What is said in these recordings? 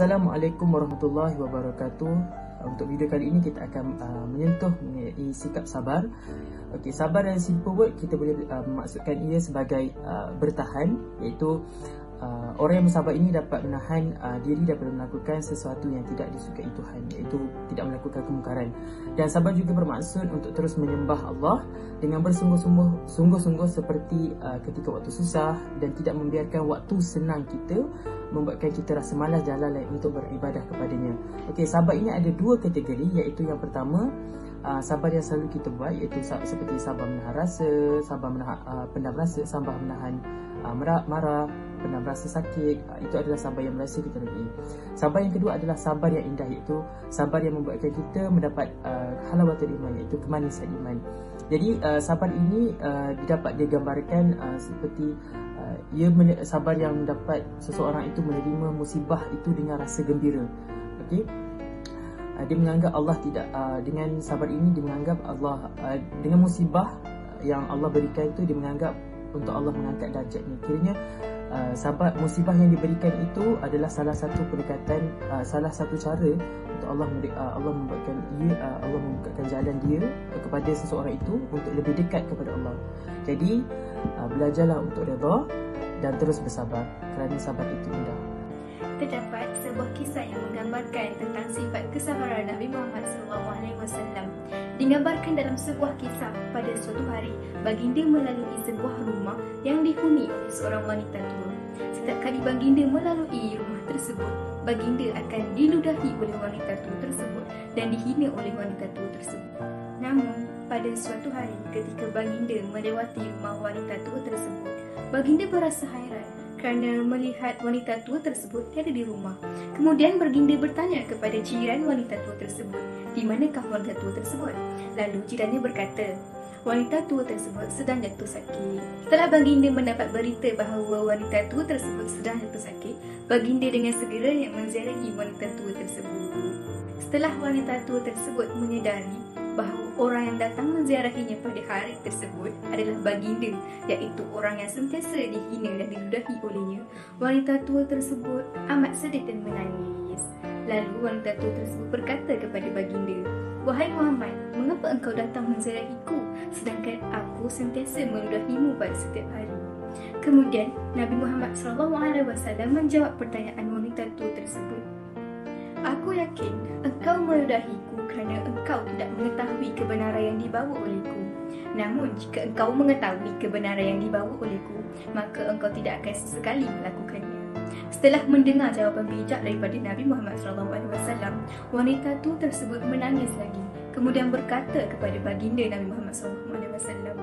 Assalamualaikum warahmatullahi wabarakatuh. Untuk video kali ini kita akan menyentuh mengenai sikap sabar. Okey, sabar dalam simple word kita boleh maksudkan ia sebagai bertahan, iaitu orang yang bersabar ini dapat menahan diri daripada melakukan sesuatu yang tidak disukai Tuhan, iaitu tidak melakukan kemungkaran. Dan sabar juga bermaksud untuk terus menyembah Allah dengan bersungguh-sungguh seperti ketika waktu susah, dan tidak membiarkan waktu senang kita membuatkan kita rasa malas dan lalai untuk beribadah kepadanya. Okey, sabar ini ada dua kategori, iaitu yang pertama sabar yang selalu kita buat, iaitu seperti sabar menahan rasa, sabar menahan pendam rasa, sabar menahan marah, pendam rasa sakit. Itu adalah sabar yang berasa kita lalui. Sabar yang kedua adalah sabar yang indah, iaitu sabar yang membuatkan kita mendapat halawatul iman, iaitu kemanisan iman. Jadi sabar ini dapat digambarkan seperti sabar yang dapat seseorang itu menerima musibah itu dengan rasa gembira. Okey, dia menganggap Allah tidak dengan sabar ini dia menganggap Allah dengan musibah yang Allah berikan itu, dia menganggap untuk Allah mengangkat darjatnya. Kiranya sabar musibah yang diberikan itu adalah salah satu pendekatan, salah satu cara untuk Allah membuatkan Allah membukakan jalan dia kepada seseorang itu untuk lebih dekat kepada Allah. Jadi belajarlah untuk redha dan terus bersabar, kerana sabar itu indah. Terdapat sebuah kisah yang menggambarkan tentang sifat kesabaran Nabi Muhammad SAW. Digambarkan dalam sebuah kisah, pada suatu hari baginda melalui sebuah rumah yang dihuni oleh seorang wanita tua. Setiap kali baginda melalui rumah tersebut, baginda akan diludahi oleh wanita tua tersebut dan dihina oleh wanita tua tersebut. Namun pada suatu hari ketika baginda melewati rumah wanita tua tersebut, baginda berasa hairan kerana melihat wanita tua tersebut tiada di rumah. Kemudian baginda bertanya kepada jiran wanita tua tersebut, di manakah wanita tua tersebut? Lalu jirannya berkata, wanita tua tersebut sedang jatuh sakit. Setelah baginda mendapat berita bahawa wanita tua tersebut sedang jatuh sakit, baginda dengan segeranya menziarahi wanita tua tersebut. Setelah wanita tua tersebut menyedari bahawa orang yang datang menziarahinya pada hari tersebut adalah baginda, iaitu orang yang sentiasa dihina dan diludahi olehnya, wanita tua tersebut amat sedih dan menangis. Lalu wanita tua tersebut berkata kepada baginda, "Wahai Muhammad, mengapa engkau datang menziarahiku sedangkan aku sentiasa meludahimu pada setiap hari?" Kemudian Nabi Muhammad SAW menjawab pertanyaan wanita tua tersebut, "Aku yakin engkau meludahiku kerana engkau tidak mengetahui kebenaran yang dibawa olehku. Namun jika engkau mengetahui kebenaran yang dibawa olehku, maka engkau tidak akan sesekali melakukannya." Setelah mendengar jawapan bijak daripada Nabi Muhammad SAW, wanita tu tersebut menangis lagi. Kemudian berkata kepada baginda Nabi Muhammad SAW,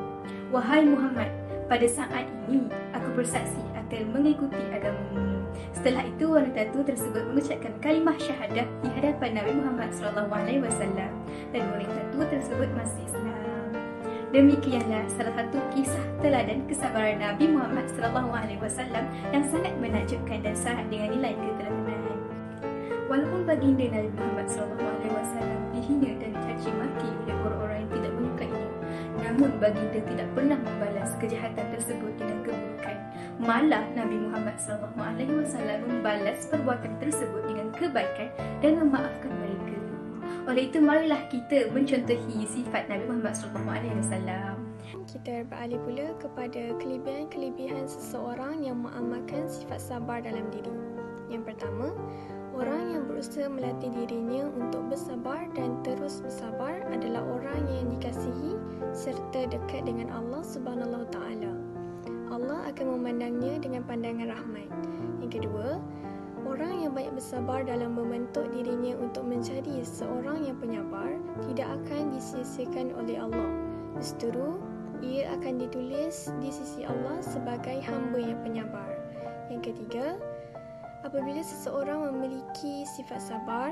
"Wahai Muhammad, pada saat ini aku bersaksi akan mengikuti agamamu." Setelah itu wanita tu tersebut mengucapkan kalimah syahadah di hadapan Nabi Muhammad SAW, dan wanita tu tersebut masuk Islam. Demikianlah salah satu kisah teladan kesabaran Nabi Muhammad SAW yang sangat menakjubkan dan syarat dengan nilai keteladanan. Walaupun baginda Nabi Muhammad SAW dihina dan dicaci maki oleh orang-orang yang tidak menyukainya, namun baginda tidak pernah membalas kejahatan tersebut dengan keburukan. Malah Nabi Muhammad SAW membalas perbuatan tersebut dengan kebaikan dan memaafkan mereka. Oleh itu, marilah kita mencontohi sifat Nabi Muhammad SAW. Kita beralih pula kepada kelebihan-kelebihan seseorang yang mengamalkan sifat sabar dalam diri. Yang pertama, orang yang berusaha melatih dirinya untuk bersabar dan terus bersabar adalah orang yang dikasihi serta dekat dengan Allah Subhanahu Taala. Allah akan memandangnya dengan pandangan rahmat. Yang kedua, orang yang banyak bersabar dalam membentuk dirinya untuk menjadi seorang yang penyabar tidak akan disia-siakan oleh Allah. Justru, ia akan ditulis di sisi Allah sebagai hamba yang penyabar. Yang ketiga, apabila seseorang memiliki sifat sabar,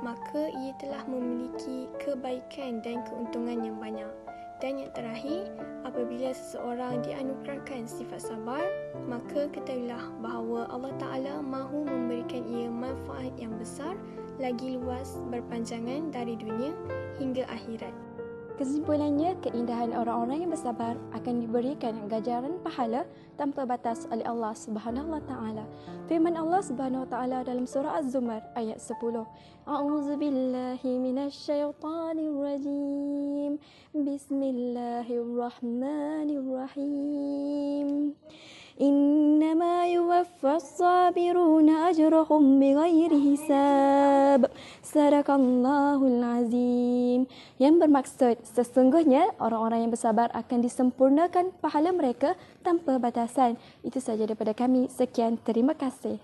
maka ia telah memiliki kebaikan dan keuntungan yang banyak. Dan yang terakhir, apabila seseorang dianugerahkan sifat sabar, maka ketahuilah bahawa Allah Ta'ala mahu memberikan ia manfaat yang besar, lagi luas berpanjangan dari dunia hingga akhirat. Kesimpulannya, keindahan orang-orang yang bersabar akan diberikan ganjaran pahala tanpa batas oleh Allah Subhanahu wa taala. Firman Allah Subhanahu wa taala dalam surah Az-Zumar ayat 10. A'udzubillahi minasyaitonir rajim. Bismillahirrahmanirrahim. Innama yuwaffas sabiruna ajrahum bighairi hisab. Sadaqallahul azim. Yang bermaksud, sesungguhnya orang-orang yang bersabar akan disempurnakan pahala mereka tanpa batasan. Itu sahaja daripada kami. Sekian, terima kasih.